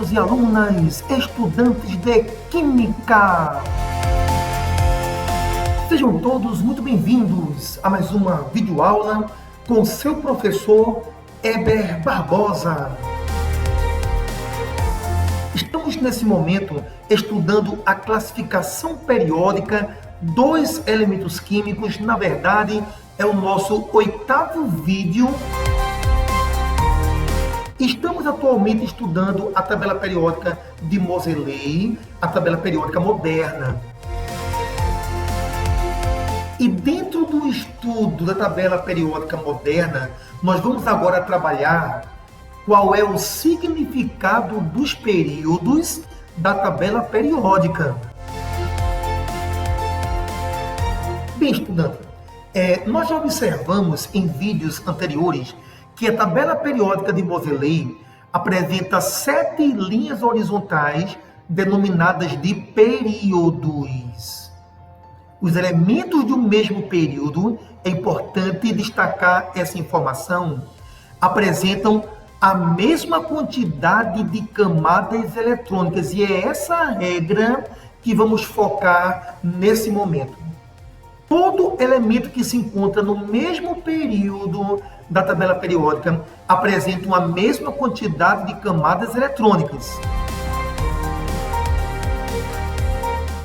alunos e alunas, estudantes de Química! Sejam todos muito bem-vindos a mais uma videoaula com seu professor Heber Barbosa. Estamos nesse momento estudando a classificação periódica dos elementos químicos. Na verdade, é o nosso 8º vídeo. Estamos atualmente estudando a tabela periódica de Moseley, a tabela periódica moderna. E dentro do estudo da tabela periódica moderna, nós vamos agora trabalhar qual é o significado dos períodos da tabela periódica. Bem, estudante, nós já observamos em vídeos anteriores que a tabela periódica de Moseley apresenta 7 linhas horizontais denominadas de períodos. Os elementos de um mesmo período, é importante destacar essa informação, apresentam a mesma quantidade de camadas eletrônicas, e é essa regra que vamos focar nesse momento. Todo elemento que se encontra no mesmo período da tabela periódica apresenta a mesma quantidade de camadas eletrônicas.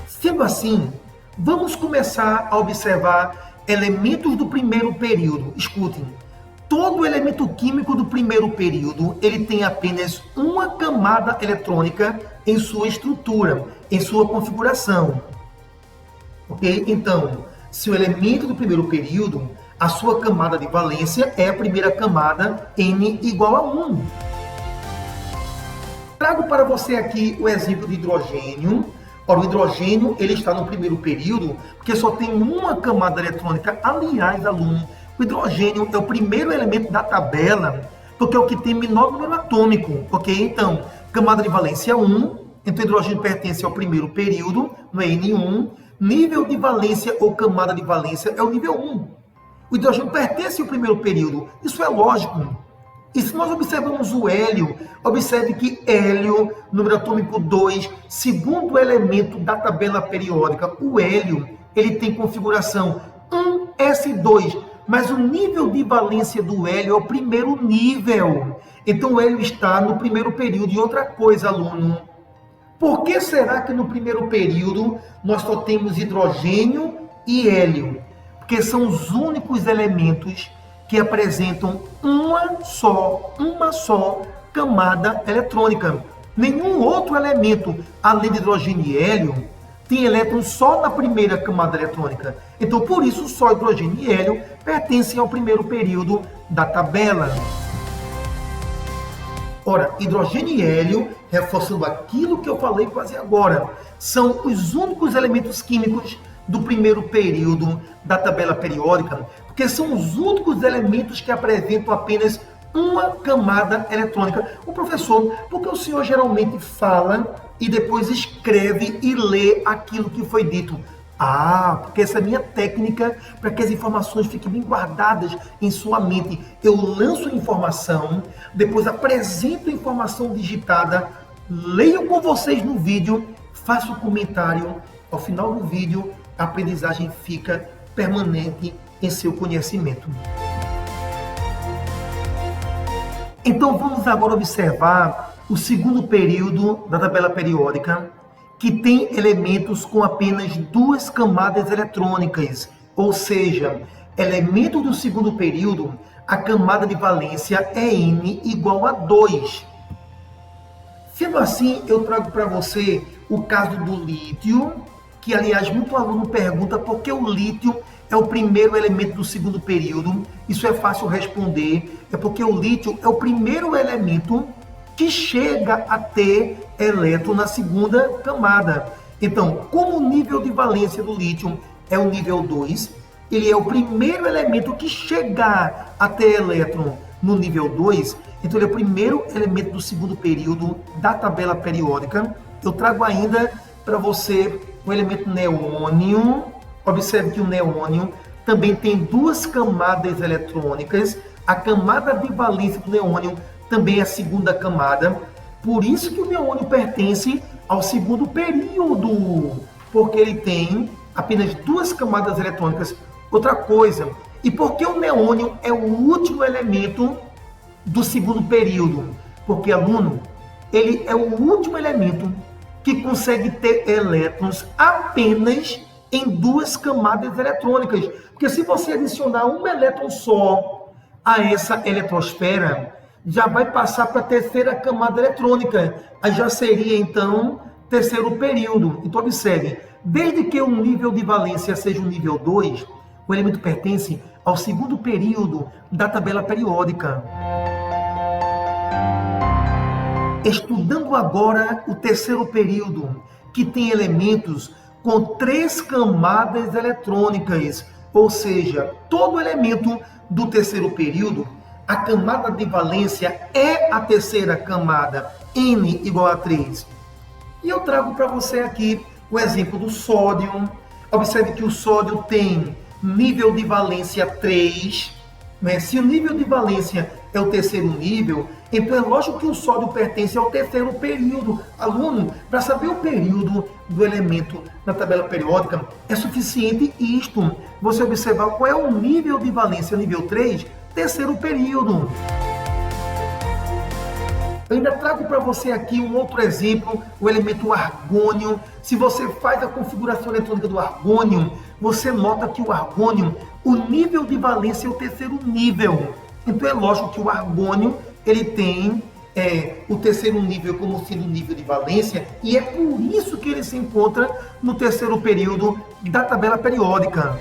Sendo assim, vamos começar a observar elementos do primeiro período. Escutem, todo elemento químico do primeiro período, ele tem apenas uma camada eletrônica em sua estrutura, em sua configuração. Ok? Então, se o elemento do primeiro período, a sua camada de valência é a primeira camada, N igual a 1. Trago para você aqui o exemplo de hidrogênio. Ora, o hidrogênio ele está no primeiro período porque só tem uma camada eletrônica. Aliás, aluno, o hidrogênio é o primeiro elemento da tabela porque é o que tem menor número atômico, ok? Então, camada de valência 1, então o hidrogênio pertence ao primeiro período, no N1. Nível de valência ou camada de valência é o nível 1. O hidrogênio pertence ao primeiro período, isso é lógico. E se nós observamos o hélio, observe que hélio, número atômico 2, segundo elemento da tabela periódica, o hélio, ele tem configuração 1s2, mas o nível de valência do hélio é o primeiro nível. Então o hélio está no primeiro período. E outra coisa, aluno, por que será que no primeiro período nós só temos hidrogênio e hélio? Porque são os únicos elementos que apresentam uma só camada eletrônica. Nenhum outro elemento, além de hidrogênio e hélio, tem elétrons só na primeira camada eletrônica. Então, por isso, só hidrogênio e hélio pertencem ao primeiro período da tabela. Ora, hidrogênio e hélio, reforçando aquilo que eu falei quase agora, são os únicos elementos químicos do primeiro período da tabela periódica, porque são os únicos elementos que apresentam apenas uma camada eletrônica. O professor, porque o senhor geralmente fala e depois escreve e lê aquilo que foi dito? Ah, porque essa é a minha técnica para que as informações fiquem bem guardadas em sua mente. Eu lanço a informação, depois apresento a informação digitada, leio com vocês no vídeo, faço o comentário. Ao final do vídeo, a aprendizagem fica permanente em seu conhecimento. Então vamos agora observar o segundo período da tabela periódica, que tem elementos com apenas 2 camadas eletrônicas, ou seja, elemento do segundo período, a camada de valência é N igual a 2. Sendo assim, eu trago para você o caso do lítio, que aliás muito aluno pergunta por que o lítio é o primeiro elemento do segundo período. Isso é fácil responder, é porque o lítio é o primeiro elemento que chega a ter elétron na segunda camada. Então, como o nível de valência do lítio é o nível 2, ele é o primeiro elemento que chegar a ter elétron no nível 2, então ele é o primeiro elemento do segundo período da tabela periódica. Eu trago ainda para você o elemento neônio. Observe que o neônio também tem 2 camadas eletrônicas. A camada de valência do neônio também é a segunda camada. Por isso que o neônio pertence ao segundo período, porque ele tem apenas duas camadas eletrônicas. Outra coisa, e por que o neônio é o último elemento do segundo período? Porque, aluno, ele é o último elemento que consegue ter elétrons apenas em duas camadas eletrônicas. Porque se você adicionar um elétron só a essa eletrosfera, já vai passar para a terceira camada eletrônica. Aí já seria, então, terceiro período. Então, observe, desde que o nível de valência seja o nível 2, o elemento pertence ao segundo período da tabela periódica. Estudando agora o terceiro período, que tem elementos com 3 camadas eletrônicas, ou seja, todo elemento do terceiro período, a camada de valência é a terceira camada, N igual a 3. E eu trago para você aqui o exemplo do sódio. Observe que o sódio tem nível de valência 3, né? Se o nível de valência é o terceiro nível, então é lógico que o sódio pertence ao terceiro período. Aluno, para saber o período do elemento na tabela periódica, é suficiente isto. Você observar qual é o nível de valência, nível 3, terceiro período. Eu ainda trago para você aqui um outro exemplo, o elemento argônio. Se você faz a configuração eletrônica do argônio, você nota que o argônio, o nível de valência é o terceiro nível. Então é lógico que o argônio, ele tem o terceiro nível como sendo nível de valência, e é por isso que ele se encontra no terceiro período da tabela periódica.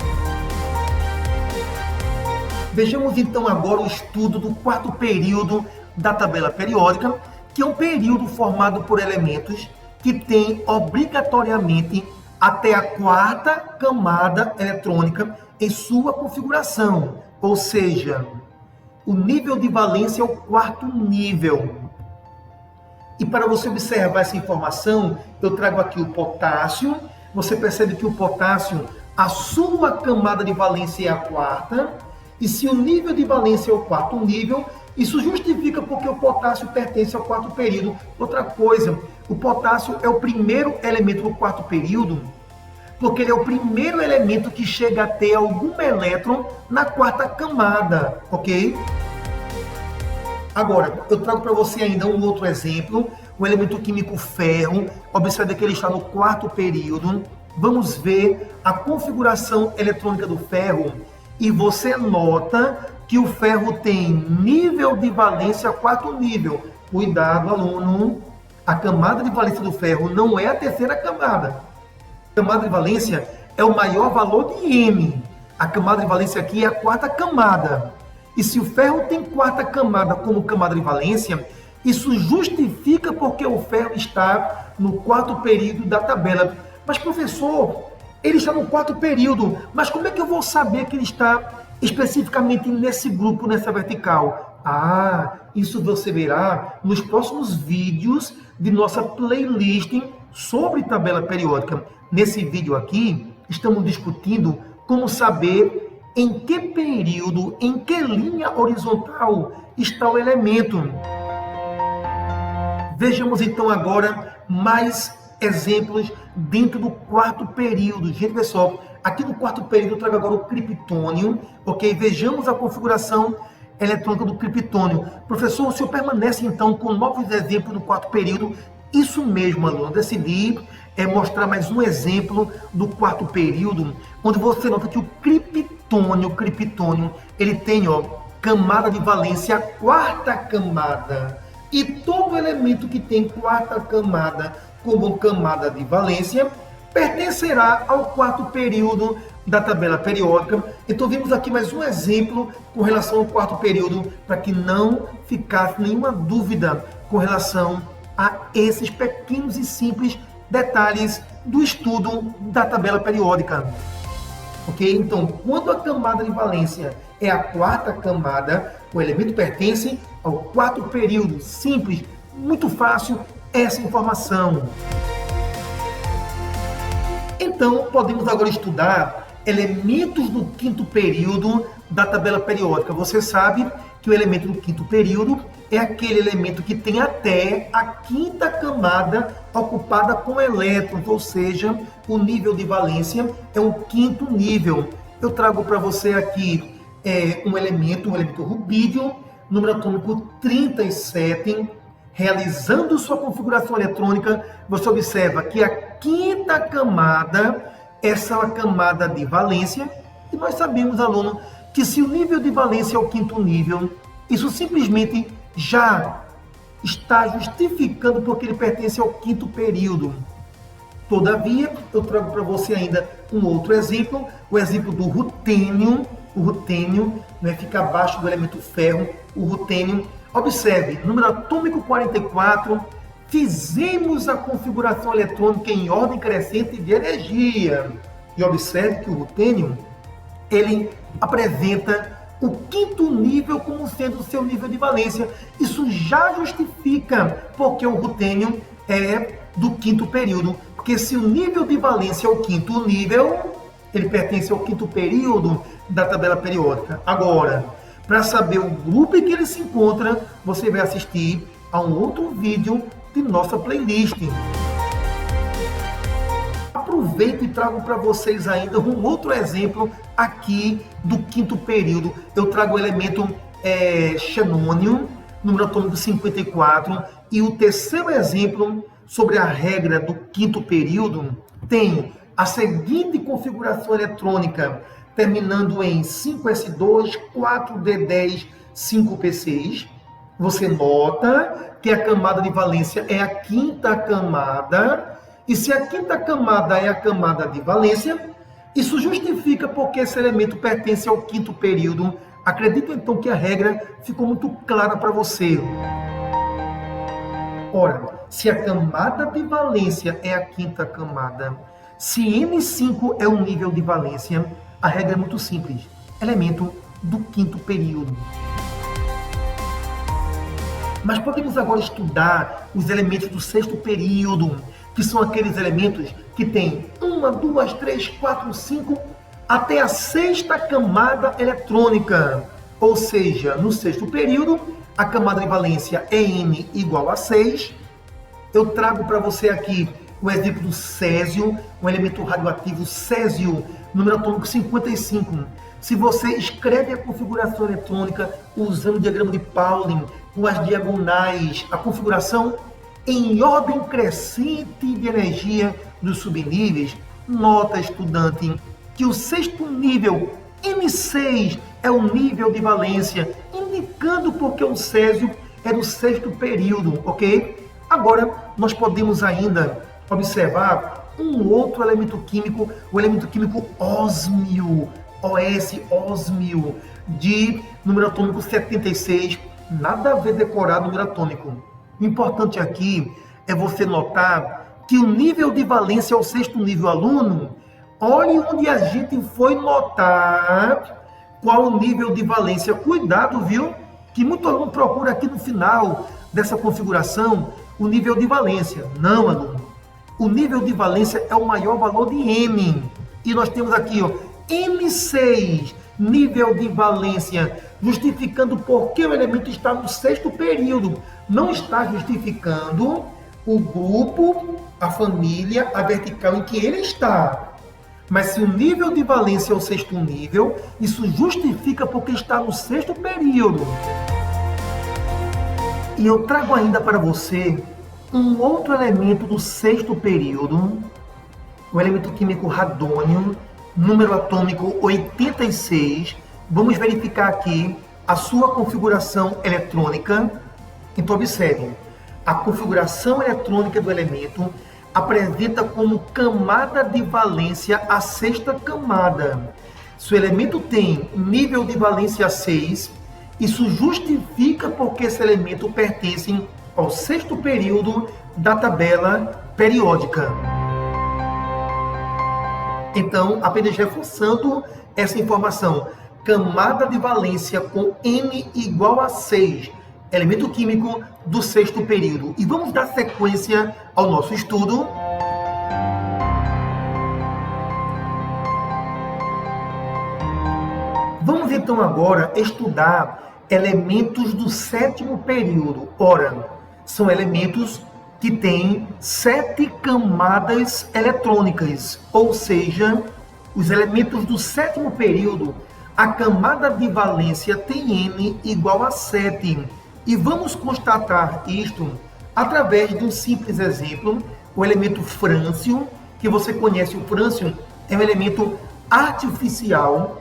Vejamos então agora o estudo do quarto período da tabela periódica, que é um período formado por elementos que têm obrigatoriamente até a quarta camada eletrônica em sua configuração, ou seja, o nível de valência é o quarto nível. E para você observar essa informação, eu trago aqui o potássio. Você percebe que o potássio, a sua camada de valência é a quarta, e se o nível de valência é o quarto nível, isso justifica porque o potássio pertence ao quarto período. Outra coisa, o potássio é o primeiro elemento do quarto período, porque ele é o primeiro elemento que chega a ter algum elétron na quarta camada, ok? Agora, eu trago para você ainda um outro exemplo, o elemento químico ferro. Observe que ele está no quarto período. Vamos ver a configuração eletrônica do ferro e você nota que o ferro tem nível de valência quarto nível. Cuidado, aluno, a camada de valência do ferro não é a terceira camada. A camada de valência é o maior valor de M. A camada de valência aqui é a quarta camada. E se o ferro tem quarta camada como camada de valência, isso justifica porque o ferro está no quarto período da tabela. Mas, professor, ele está no quarto período, mas como é que eu vou saber que ele está especificamente nesse grupo, nessa vertical? Ah, isso você verá nos próximos vídeos de nossa playlist sobre tabela periódica. Nesse vídeo aqui, estamos discutindo como saber em que período, em que linha horizontal está o elemento. Vejamos então agora mais exemplos dentro do quarto período. Gente, pessoal, aqui no quarto período eu trago agora o criptônio, ok? Vejamos a configuração eletrônica do criptônio. Professor, o senhor permanece então com novos exemplos do quarto período? Isso mesmo, aluno. Decidi mostrar mais um exemplo do quarto período, onde você nota que o criptônio, ele tem, camada de valência, quarta camada. E todo elemento que tem quarta camada como camada de valência pertencerá ao quarto período da tabela periódica. Então vimos aqui mais um exemplo com relação ao quarto período, para que não ficasse nenhuma dúvida com relação a esses pequenos e simples detalhes do estudo da tabela periódica. Ok? Então, quando a camada de valência é a quarta camada, o elemento pertence ao quarto período. Simples, muito fácil essa informação. Então, podemos agora estudar elementos do quinto período da tabela periódica. Você sabe que o elemento do quinto período é aquele elemento que tem até a quinta camada ocupada com elétrons, ou seja, o nível de valência é o quinto nível. Eu trago para você aqui um elemento rubídio, número atômico 37, realizando sua configuração eletrônica, você observa que a quinta camada, essa é uma camada de valência, e nós sabemos, aluno, que se o nível de valência é o quinto nível, isso simplesmente já está justificando porque ele pertence ao quinto período. Todavia, eu trago para você ainda um outro exemplo, o exemplo do rutênio. O rutênio, né, fica abaixo do elemento ferro, o rutênio. Observe, número atômico 44, fizemos a configuração eletrônica em ordem crescente de energia. E observe que o rutênio, ele apresenta o quinto nível como sendo o seu nível de valência. Isso já justifica porque o rutênio é do quinto período. Porque se o nível de valência é o quinto nível, ele pertence ao quinto período da tabela periódica. Agora, para saber o grupo em que ele se encontra, você vai assistir a um outro vídeo de nossa playlist. Aproveito e trago para vocês ainda um outro exemplo aqui do quinto período. Eu trago o elemento xenônio, número atômico 54, e o terceiro exemplo sobre a regra do quinto período tem a seguinte configuração eletrônica, terminando em 5s2, 4d10, 5p6. Você nota que a camada de valência é a quinta camada, e se a quinta camada é a camada de valência, isso justifica porque esse elemento pertence ao quinto período. Acredito então que a regra ficou muito clara para você. Ora, se a camada de valência é a quinta camada, se M5 é o nível de valência, a regra é muito simples. Elemento do quinto período. Mas podemos agora estudar os elementos do sexto período, que são aqueles elementos que têm 1, 2, 3, 4, 5, até a sexta camada eletrônica. Ou seja, no sexto período, a camada de valência é N igual a 6. Eu trago para você aqui o exemplo do césio, um elemento radioativo césio, número atômico 55. Se você escreve a configuração eletrônica usando o diagrama de Pauling, com as diagonais, a configuração em ordem crescente de energia dos subníveis, nota, estudante, que o sexto nível, M6, é o nível de valência, indicando porque o césio é do sexto período, ok? Agora, nós podemos ainda observar um outro elemento químico, o elemento químico ósmio, ósmio, de número atômico 76, nada a ver decorar número atômico. O importante aqui é você notar que o nível de valência é o sexto nível, aluno. Olhe onde a gente foi notar qual o nível de valência. Cuidado, viu? Que muito aluno procura aqui no final dessa configuração o nível de valência. Não, aluno. O nível de valência é o maior valor de M. E nós temos aqui, ó, M6, nível de valência, justificando por que o elemento está no sexto período. Não está justificando o grupo, a família, a vertical em que ele está. Mas se o nível de valência é o sexto nível, isso justifica porque está no sexto período. E eu trago ainda para você um outro elemento do sexto período, o elemento químico radônio, número atômico 86. Vamos verificar aqui a sua configuração eletrônica. Então, observe, a configuração eletrônica do elemento apresenta como camada de valência a sexta camada. Se o elemento tem nível de valência 6, isso justifica porque esse elemento pertence ao sexto período da tabela periódica. Então, apenas reforçando essa informação, camada de valência com N igual a 6, elemento químico do sexto período. E vamos dar sequência ao nosso estudo. Vamos então agora estudar elementos do sétimo período. Ora, são elementos que têm 7 camadas eletrônicas, ou seja, os elementos do sétimo período, a camada de valência tem N igual a 7. E vamos constatar isto através de um simples exemplo, o elemento frâncio, que você conhece. O frâncio é um elemento artificial,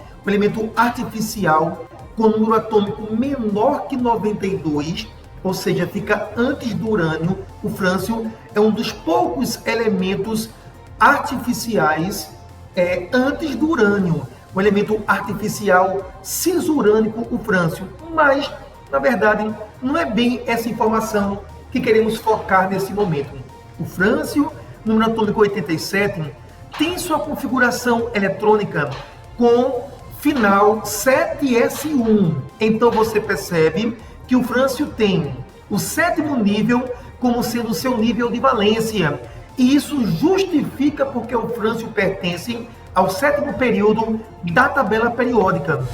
com número atômico menor que 92, ou seja, fica antes do urânio. O frâncio é um dos poucos elementos artificiais antes do urânio, um elemento artificial cisurânico, o frâncio. Mas, na verdade, não é bem essa informação que queremos focar nesse momento. O frâncio, número atômico 87, tem sua configuração eletrônica com final 7s1. Então você percebe que o frâncio tem o sétimo nível como sendo o seu nível de valência. E isso justifica porque o frâncio pertence ao sétimo período da tabela periódica.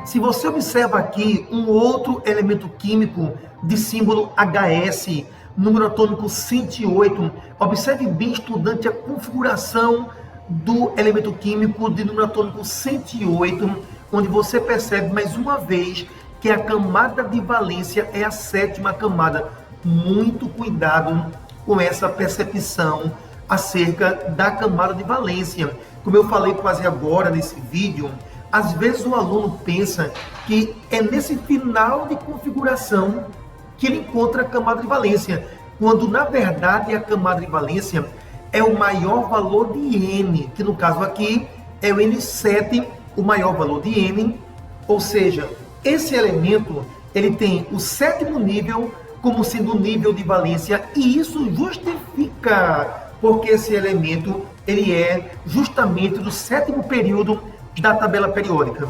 Se você observa aqui um outro elemento químico de símbolo HS, número atômico 108, observe bem, estudante, a configuração do elemento químico de número atômico 108, onde você percebe mais uma vez que a camada de valência é a sétima camada. Muito cuidado com essa percepção acerca da camada de valência. Como eu falei quase agora nesse vídeo, às vezes o aluno pensa que é nesse final de configuração que ele encontra a camada de valência, quando na verdade a camada de valência é o maior valor de N, que no caso aqui é o N7, o maior valor de N, ou seja, esse elemento ele tem o sétimo nível como sendo o nível de valência, e isso justifica porque esse elemento ele é justamente do sétimo período da tabela periódica.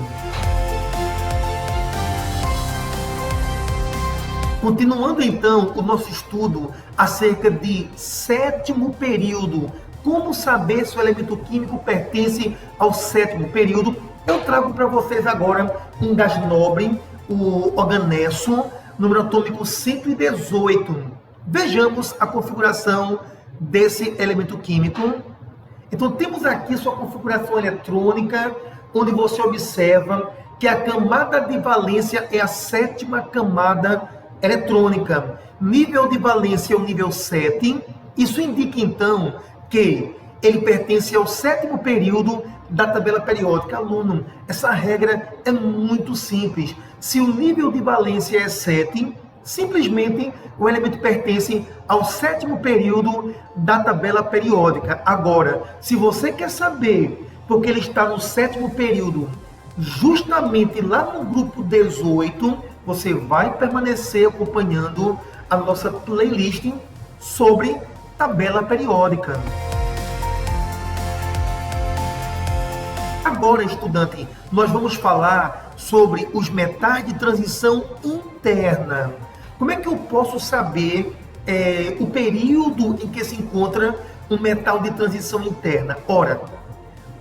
Continuando então o nosso estudo acerca de sétimo período, como saber se o elemento químico pertence ao sétimo período, eu trago para vocês agora um gás nobre, o organesso, número atômico 118. Vejamos a configuração desse elemento químico. Então temos aqui sua configuração eletrônica, onde você observa que a camada de valência é a sétima camada eletrônica. Nível de valência é o nível 7. Isso indica então que ele pertence ao sétimo período da tabela periódica. Aluno, essa regra é muito simples. Se o nível de valência é 7, simplesmente o elemento pertence ao sétimo período da tabela periódica. Agora, se você quer saber porque ele está no sétimo período, justamente lá no grupo 18, você vai permanecer acompanhando a nossa playlist sobre tabela periódica. Agora, estudante, nós vamos falar sobre os metais de transição interna. Como é que eu posso saber o período em que se encontra um metal de transição interna? Ora,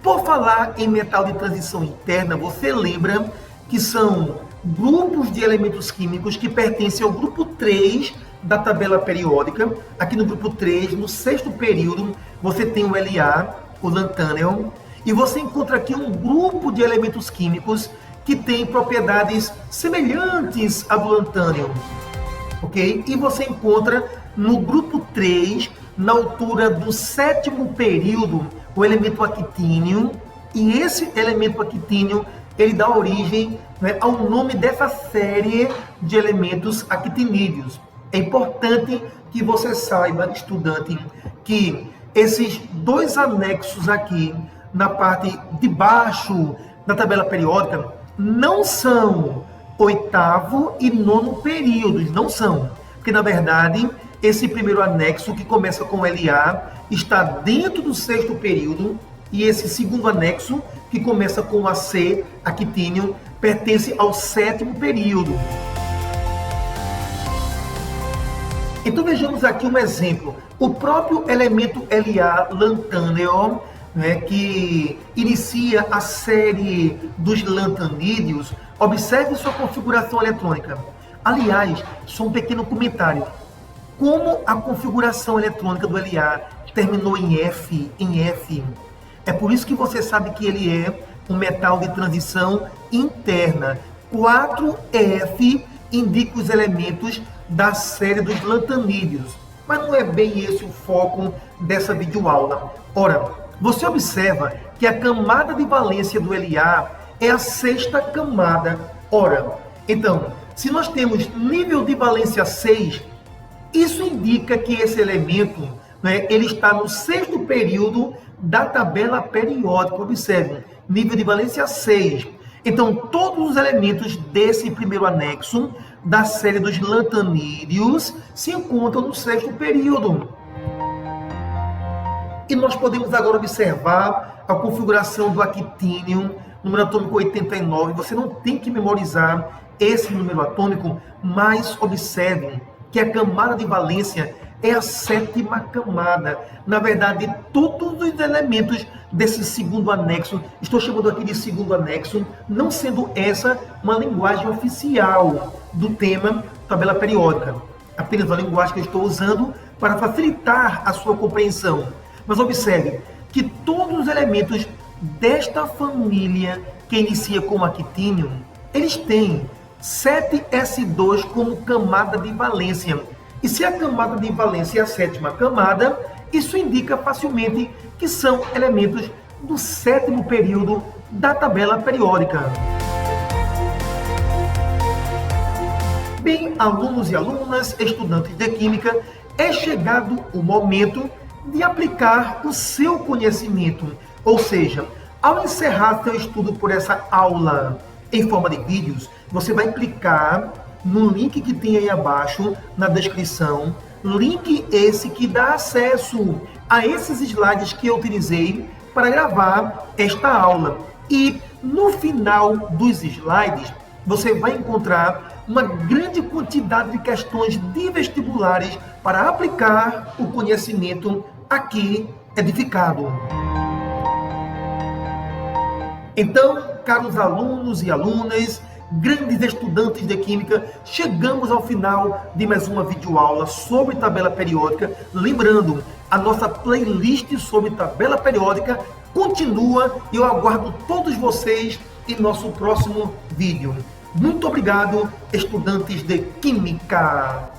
por falar em metal de transição interna, você lembra que são grupos de elementos químicos que pertencem ao grupo 3 da tabela periódica. Aqui no grupo 3, no sexto período, você tem o La, o lantânio, e você encontra aqui um grupo de elementos químicos que tem propriedades semelhantes à do lantânio, ok? E você encontra no grupo 3, na altura do sétimo período, o elemento actínio, e esse elemento actínio ele dá origem, né, ao nome dessa série de elementos actinídeos. É importante que você saiba, estudante, que esses dois anexos aqui, na parte de baixo da tabela periódica, não são oitavo e nono períodos, não são. Porque, na verdade, esse primeiro anexo, que começa com La, está dentro do sexto período, e esse segundo anexo, que começa com AC, actínio, pertence ao sétimo período. Então vejamos aqui um exemplo. O próprio elemento La, lantânio, né, que inicia a série dos lantanídeos, observe sua configuração eletrônica. Aliás, só um pequeno comentário. Como a configuração eletrônica do LA terminou em F, é por isso que você sabe que ele é um metal de transição interna. 4F indica os elementos da série dos lantanídeos, mas não é bem esse o foco dessa videoaula. Ora, você observa que a camada de valência do LA é a sexta camada. Ora, então, se nós temos nível de valência 6, isso indica que esse elemento, né, ele está no sexto período da tabela periódica. Observe, nível de valência 6. Então, todos os elementos desse primeiro anexo da série dos lantanídeos se encontram no sexto período. E nós podemos agora observar a configuração do actínio, número atômico 89. Você não tem que memorizar esse número atômico, mas observe que a camada de valência é a sétima camada. Na verdade, todos os elementos desse segundo anexo, estou chamando aqui de segundo anexo, não sendo essa uma linguagem oficial do tema tabela periódica. Apenas uma linguagem que eu estou usando para facilitar a sua compreensão. Mas observe que todos os elementos desta família que inicia com actínio, eles têm 7s2 como camada de valência. E se a camada de valência é a sétima camada, isso indica facilmente que são elementos do sétimo período da tabela periódica. Bem, alunos e alunas, estudantes de Química, é chegado o momento de aplicar o seu conhecimento. Ou seja, ao encerrar seu estudo por essa aula em forma de vídeos, você vai clicar no link que tem aí abaixo na descrição, link esse que dá acesso a esses slides que eu utilizei para gravar esta aula. E no final dos slides, você vai encontrar uma grande quantidade de questões de vestibulares para aplicar o conhecimento aqui edificado. Então, caros alunos e alunas, grandes estudantes de Química, chegamos ao final de mais uma videoaula sobre tabela periódica. Lembrando, a nossa playlist sobre tabela periódica continua e eu aguardo todos vocês em nosso próximo vídeo. Muito obrigado, estudantes de Química!